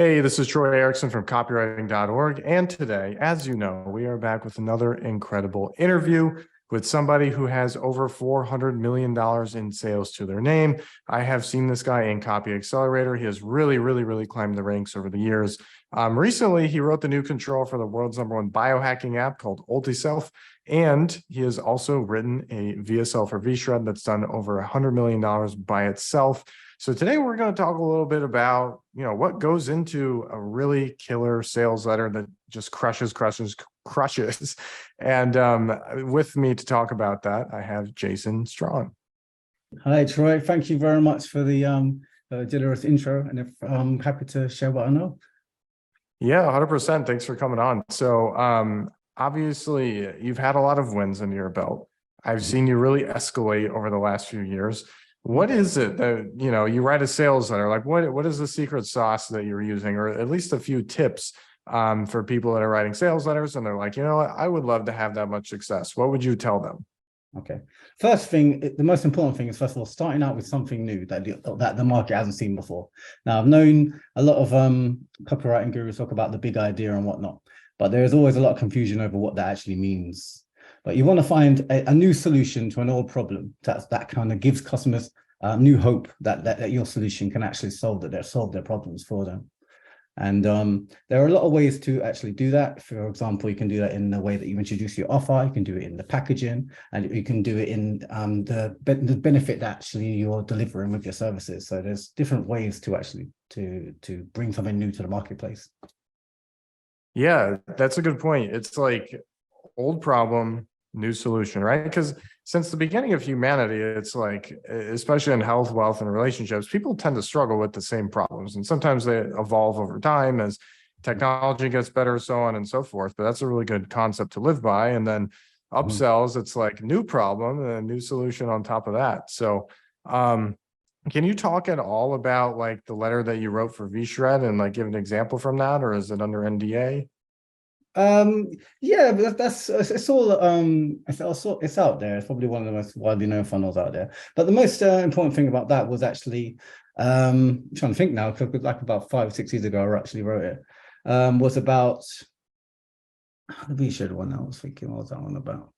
Hey, this is Troy Erickson from copywriting.org. And today, as you know, we are back with another incredible interview with somebody who has over $400 million in sales to their name. I have seen this guy in Copy Accelerator. He has really climbed the ranks over the years. Recently, he wrote the new control for the world's #1 biohacking app called UltiSelf. And he has also written a VSL for VShred that's done over $100 million by itself. So today we're going to talk a little bit about, what goes into a really killer sales letter that just crushes. And with me to talk about that, I have Jason Strachan. Hi, Troy. Thank you very much for the generous intro, and I'm happy to share what I know. Yeah, 100%. Thanks for coming on. So obviously, you've had a lot of wins under your belt. I've seen you really escalate over the last few years. What is it that, you write a sales letter, like what is the secret sauce that you're using, or at least a few tips for people that are writing sales letters and they're like, I would love to have that much success. What would you tell them? Okay. First thing, the most important thing is, first of all, starting out with something new that the market hasn't seen before. Now, I've known a lot of copywriting gurus talk about the big idea and whatnot, but there is always a lot of confusion over what that actually means. But you want to find a new solution to an old problem that kind of gives customers new hope that your solution can actually solve their problems for them. And there are a lot of ways to actually do that. For example, you can do that in the way that you introduce your offer. You can do it in the packaging, and you can do it in the benefit that actually you're delivering with your services. So there's different ways to actually to bring something new to the marketplace. Yeah, that's a good point. It's like old problem, new solution, right? Because since the beginning of humanity, it's like, especially in health, wealth, and relationships, people tend to struggle with the same problems. And sometimes they evolve over time as technology gets better, so on and so forth. But that's a really good concept to live by. And then upsells, it's like new problem and a new solution on top of that. So can you talk at all about like the letter that you wrote for VShred and like give an example from that, or is it under NDA? Yeah, but it's all it's out there. It's probably one of the most widely known funnels out there. But the most important thing about that was actually I'm trying to think now, because like about 5 or 6 years ago I actually wrote it. Was about the VShred one. I was thinking, what was that one about?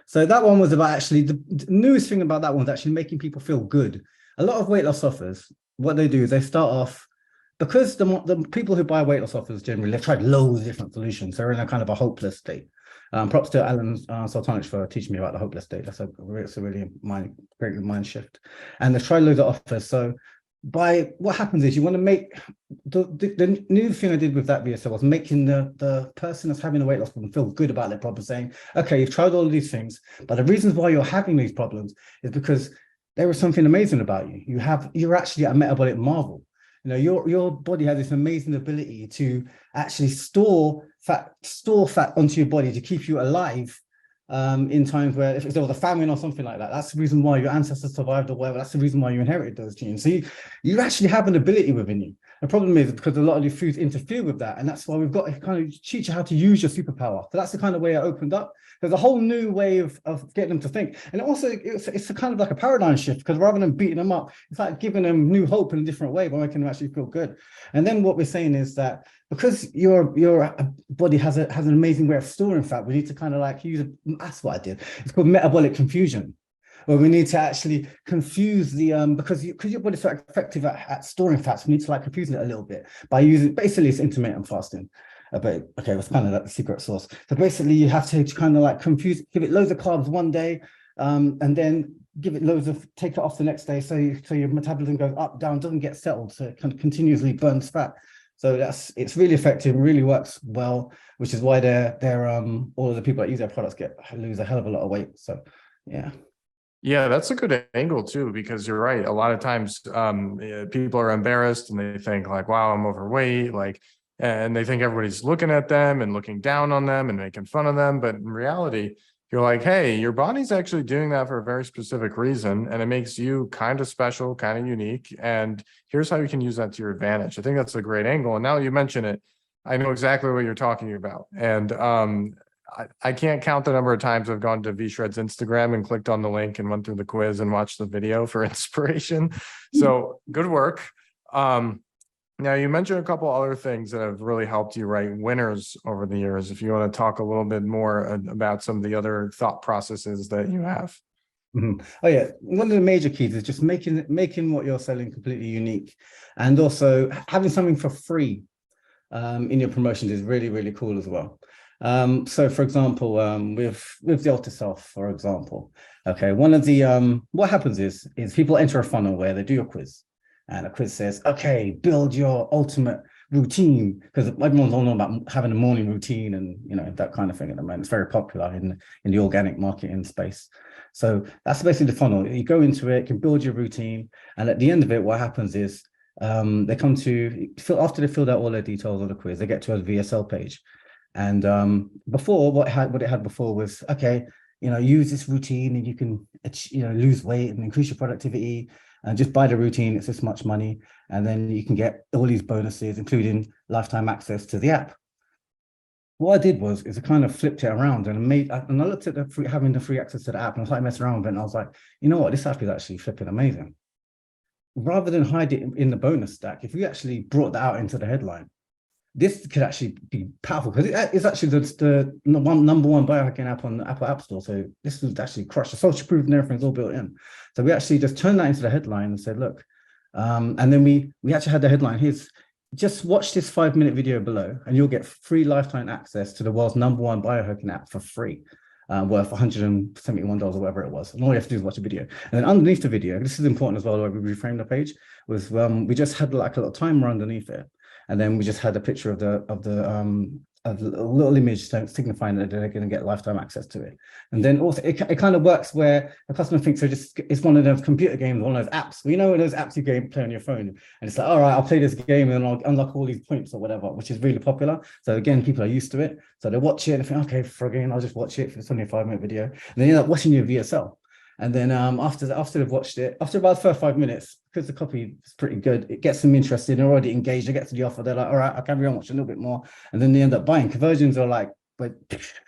So that one was about actually the newest thing about that one was actually making people feel good. A lot of weight loss offers, what they do is they start off, because the people who buy weight loss offers generally, they've tried loads of different solutions. They're in a kind of a hopeless state. Props to Alan Sultanich for teaching me about the hopeless state. It's a really great mind shift. And they've tried loads of offers. So what happens is you want to make the new thing I did with that VSL was making the person that's having a weight loss problem feel good about their problem, saying, okay, you've tried all of these things, but the reasons why you're having these problems is because there is something amazing about you. You're actually a metabolic marvel. Your body has this amazing ability to actually store fat onto your body to keep you alive in times where if there was a famine or something like that. That's the reason why your ancestors survived or whatever. That's the reason why you inherited those genes. So you actually have an ability within you. The problem is because a lot of the foods interfere with that, and that's why we've got to kind of teach you how to use your superpower. So that's the kind of way I opened up. There's a whole new way of getting them to think. And also, it's a kind of like a paradigm shift, because rather than beating them up, it's like giving them new hope in a different way by making them actually feel good. And then what we're saying is that because your body has an amazing way of storing fat, we need to kind of like that's what I did. It's called metabolic confusion, where we need to actually confuse because your body's so effective at storing fats, we need to like confuse it a little bit by using, basically it's intermittent fasting. But okay, that's kind of like the secret sauce. So basically you have to kind of like give it loads of carbs one day, and then give it take it off the next day. So your metabolism goes up, down, doesn't get settled. So it kind of continuously burns fat. So it's really effective, really works well, which is why all of the people that use their products lose a hell of a lot of weight. So yeah. Yeah, that's a good angle too, because you're right. A lot of times people are embarrassed and they think like, wow, I'm overweight, and they think everybody's looking at them and looking down on them and making fun of them. But in reality, you're like, hey, your body's actually doing that for a very specific reason, and it makes you kind of special, kind of unique. And here's how you can use that to your advantage. I think that's a great angle. And now you mention it, I know exactly what you're talking about. And I can't count the number of times I've gone to VShred's Instagram and clicked on the link and went through the quiz and watched the video for inspiration. So good work. Now, you mentioned a couple other things that have really helped you write winners over the years. If you want to talk a little bit more about some of the other thought processes that you have. Oh yeah, one of the major keys is just making what you're selling completely unique, and also having something for free in your promotions is really, really cool as well. So for example, with the Alta Self, for example, okay, one of the what happens is people enter a funnel where they do a quiz, and a quiz says, okay, build your ultimate routine, because everyone's all know about having a morning routine and that kind of thing at the moment. It's very popular in the organic marketing space. So that's basically the funnel. You go into it, you can build your routine, and at the end of it, what happens is they come to after they filled out all their details on the quiz, they get to a VSL page. And before, what it had before was, okay, use this routine and you can lose weight and increase your productivity, and just buy the routine, it's this much money, and then you can get all these bonuses, including lifetime access to the app. What I did was I kind of flipped it around and I looked at having the free access to the app, and I started messing around with it, and I was like, you know what, this app is actually flipping amazing. Rather than hide it in the bonus stack, if we actually brought that out into the headline, this could actually be powerful, because it's actually the number one biohacking app on the Apple App Store. So this would actually crush the social proof, and everything's all built in. So we actually just turned that into the headline and said, look, and then we actually had the headline. Here's, just watch this 5-minute video below and you'll get free lifetime access to the world's #1 biohacking app for free, worth $171 or whatever it was. And all you have to do is watch a video. And then underneath the video, this is important as well, where we reframed the page, was we just had like a little timer underneath it. And then we just had a picture of a little image signifying that they're going to get lifetime access to it. And then also it kind of works where a customer thinks it's one of those computer games, one of those apps. Those apps you play on your phone, and it's like, all right, I'll play this game and I'll unlock all these points or whatever, which is really popular. So again, people are used to it. So they watch it and think, okay, for again, I'll just watch it. It's only a 5-minute video. And then you end up watching your VSL. And then after they've watched it, after about the first 5 minutes, because the copy is pretty good, it gets them interested, they're already engaged, they get to the offer, they're like, all right, I can watch a little bit more. And then they end up buying. Conversions are like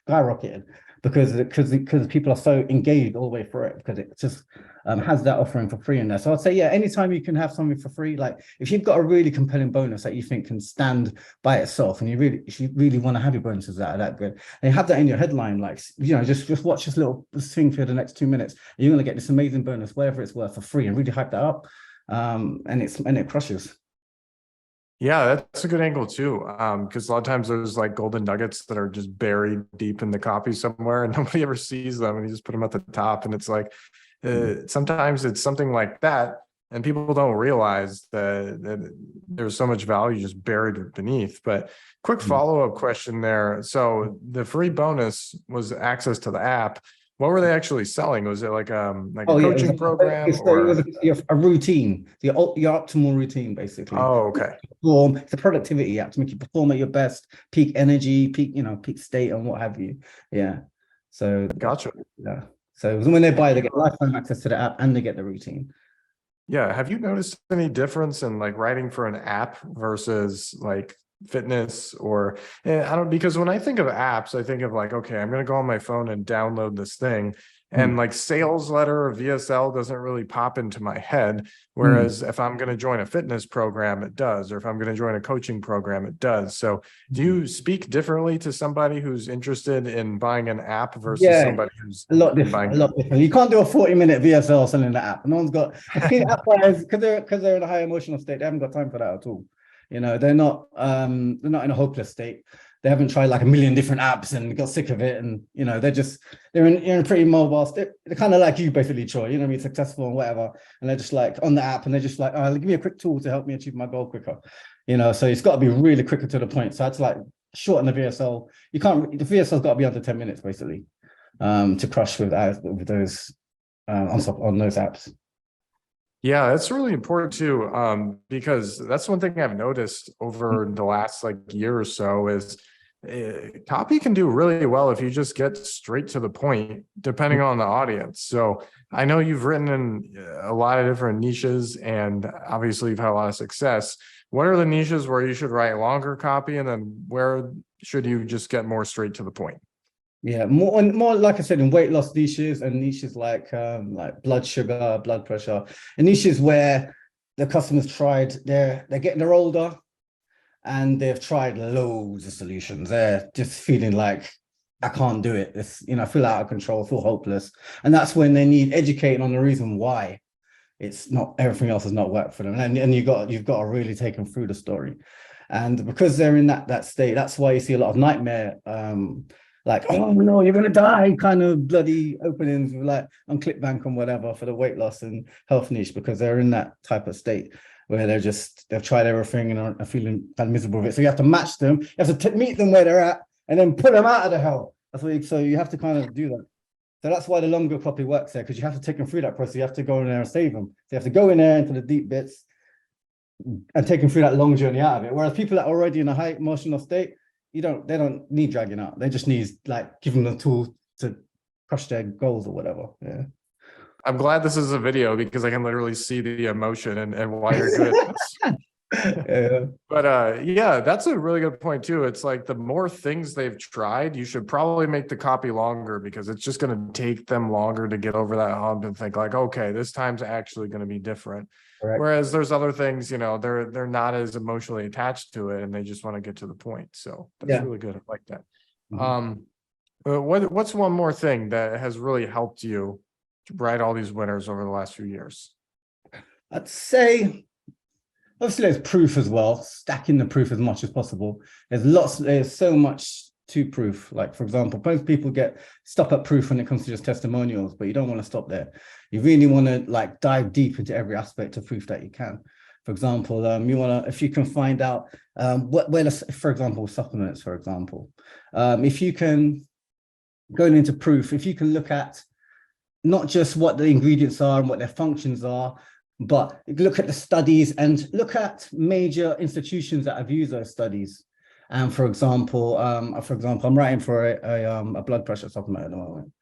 skyrocketed because people are so engaged all the way through it, because it just has that offering for free in there. So I'd say, yeah, anytime you can have something for free, like if you've got a really compelling bonus that you think can stand by itself, and if you really want to have your bonuses that are that good, and you have that in your headline, like, just watch this little thing for the next 2 minutes, and you're going to get this amazing bonus, whatever it's worth, for free, and really hype that up. And it crushes. Yeah, that's a good angle too. Because a lot of times there's like golden nuggets that are just buried deep in the copy somewhere and nobody ever sees them, and you just put them at the top. And it's like, sometimes it's something like that, and people don't realize that there's so much value just buried beneath. But quick follow-up question there. So the free bonus was access to the app. What were they actually selling? Was it like a coaching program, or it was a routine, your optimal routine, basically? Oh, okay. It's a productivity app to make you perform at your best, peak energy, peak state, and what have you. Yeah. So Gotcha. Yeah. So when they buy, they get lifetime access to the app and they get the routine. Yeah. Have you noticed any difference in like writing for an app versus like fitness? Or because when I think of apps, I think of like, okay, I'm going to go on my phone and download this thing, and like sales letter or VSL doesn't really pop into my head. Whereas if I'm going to join a fitness program, it does. Or if I'm going to join a coaching program, it does. So do you speak differently to somebody who's interested in buying an app versus somebody who's a lot different? You can't do a 40-minute VSL selling the app. No one's got, app buyers, because they're in a high emotional state, they haven't got time for that at all. They're not in a hopeless state. They haven't tried like a million different apps and got sick of it, and they're in a pretty mobile state. They're kind of like you, basically, Troy. Be successful and whatever, and they're just like on the app, and they're just like, oh, give me a quick tool to help me achieve my goal quicker. So it's got to be really quicker to the point. So it's like shorten the VSL. The VSL's got to be under 10 minutes basically, to crush with those on those apps. Yeah, that's really important too, because that's one thing I've noticed over the last year or so is copy can do really well if you just get straight to the point, depending on the audience. So I know you've written in a lot of different niches, and obviously you've had a lot of success. What are the niches where you should write longer copy, and then where should you just get more straight to the point? Yeah, more like I said, in weight loss niches, and niches like blood sugar, blood pressure, and niches where the customers tried, they're older, and they've tried loads of solutions. They're just feeling like, I can't do it. It's, I feel out of control, feel hopeless. And that's when they need educating on the reason why it's not, everything else has not worked for them. And you've got to really take them through the story. And because they're in that state, that's why you see a lot of nightmare, like, oh no, you're gonna die kind of bloody openings, like on ClickBank and whatever, for the weight loss and health niche, because they're in that type of state where they've tried everything and are feeling kind of miserable with it. So you have to match them, you have to meet them where they're at, and then pull them out of the hell. So you have to kind of do that. So that's why the longer copy works there, because you have to take them through that process. You have to go in there and save them. So you have to go in there into the deep bits and take them through that long journey out of it. Whereas people that are already in a high emotional state, they don't need dragging out. They just need, like, give them the tool to crush their goals or whatever. Yeah. I'm glad this is a video because I can literally see the emotion and why you're good at this. Yeah. But yeah, that's a really good point too. It's like the more things they've tried, you should probably make the copy longer, because it's just going to take them longer to get over that hump and think like, okay, this time's actually going to be different. Correct. Whereas there's other things, they're not as emotionally attached to it and they just want to get to the point. So that's really good. I like that. What's one more thing that has really helped you to write all these winners over the last few years? I'd say, obviously, there's proof as well, stacking the proof as much as possible. There's so much to proof. Like, for example, most people stop at proof when it comes to just testimonials, but you don't want to stop there. You really want to, like, dive deep into every aspect of proof that you can. For example, if you can find out for example, supplements, for example, if you can, going into proof, if you can look at not just what the ingredients are and what their functions are, but look at the studies and look at major institutions that have used those studies. And for example, I'm writing for a blood pressure supplement at the moment,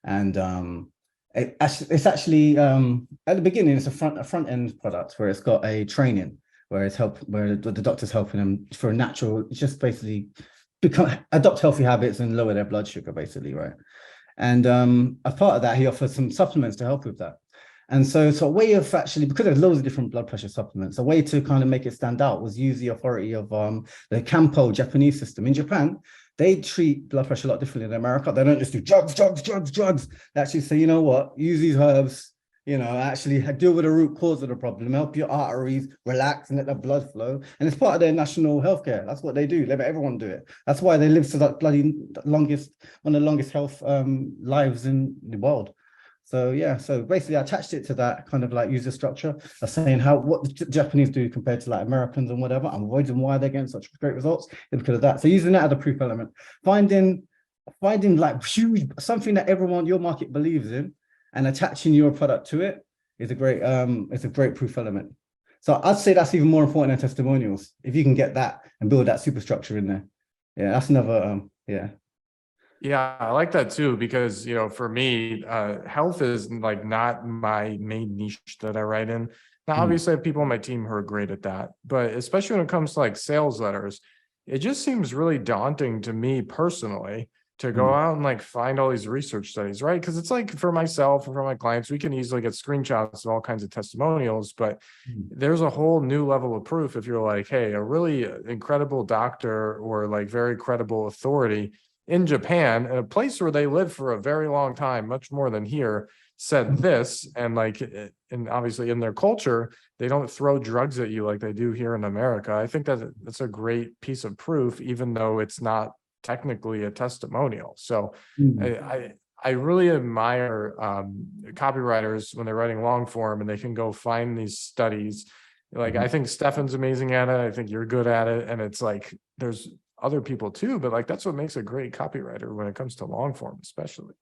and it's actually at the beginning it's a front end product where it's got a training where the doctor's helping them for a natural, just basically adopt healthy habits and lower their blood sugar, basically, right? And as part of that, he offers some supplements to help with that. And so a way of actually, because there's loads of different blood pressure supplements, a way to kind of make it stand out was use the authority of the Campo Japanese system. In Japan, they treat blood pressure a lot differently than America. They don't just do drugs. They actually say, you know what, use these herbs, actually deal with the root cause of the problem, help your arteries relax and let the blood flow. And it's part of their national healthcare. That's what they do. They let everyone do it. That's why they live to that bloody one of the longest health lives in the world. So yeah, so basically I attached it to that kind of like user structure of saying what the Japanese do compared to like Americans and whatever, and why they're getting such great results is because of that. So using that as a proof element, finding like huge, something that your market believes in, and attaching your product to it is a great proof element. So I'd say that's even more important than testimonials. If you can get that and build that superstructure in there. Yeah, that's another, yeah. Yeah, I like that too, because, for me, health is like not my main niche that I write in. Now, obviously I have people on my team who are great at that, but especially when it comes to like sales letters, it just seems really daunting to me personally to go out and like find all these research studies, right? Because it's like for myself and for my clients, we can easily get screenshots of all kinds of testimonials, but there's a whole new level of proof if you're like, hey, a really incredible doctor or like very credible authority in Japan, in a place where they live for a very long time, much more than here, said this, and and obviously in their culture, they don't throw drugs at you like they do here in America. I think that's a great piece of proof, even though it's not technically a testimonial. So I really admire copywriters when they're writing long form and they can go find these studies. Like I think Stefan's amazing at it. I think you're good at it. And it's like, there's other people too, but like, that's what makes a great copywriter when it comes to long form, especially.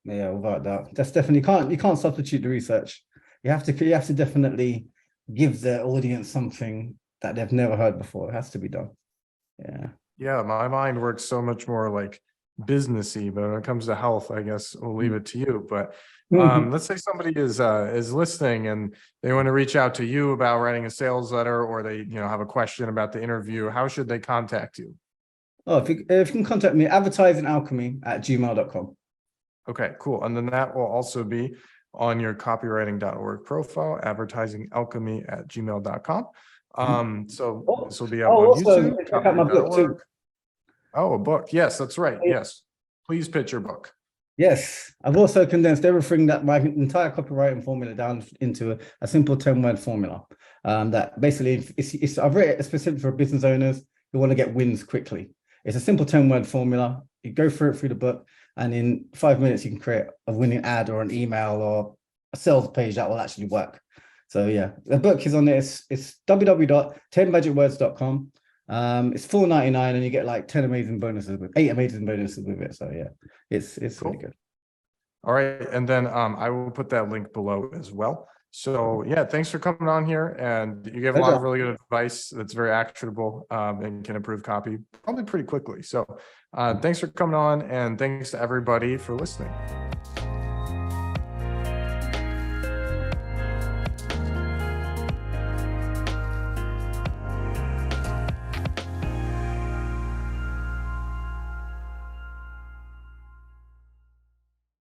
Yeah, without doubt. That's definitely, you can't substitute the research. You have to definitely give the audience something that they've never heard before. It has to be done. Yeah. Yeah, my mind works so much more like businessy, but when it comes to health, I guess we'll leave it to you. But let's say somebody is listening and they want to reach out to you about writing a sales letter, or they have a question about the interview. How should they contact you? Oh, if you can contact me, advertisingalchemy@gmail.com. Okay, cool. And then that will also be on your copywriting.org profile, advertisingalchemy@gmail.com. So Oh, this will be up on also, YouTube, check out my book too. copywriting.org. Oh, a book. Yes, that's right. Yes. Please pitch your book. Yes, I've also condensed everything that my entire copywriting formula down into a simple 10-word formula. That basically I've written it specifically for business owners who want to get wins quickly. It's a simple 10-word formula. You go through it through the book, and in 5 minutes you can create a winning ad or an email or a sales page that will actually work. So yeah, the book is on there. It's www.10budgetwords.com. It's $4.99 and you get like 8 amazing bonuses with it. So yeah, it's Cool. really good. All right. And then I will put that link below as well. So yeah, thanks for coming on here. And you gave a lot of really good advice that's very actionable and can improve copy probably pretty quickly. So thanks for coming on, and thanks to everybody for listening.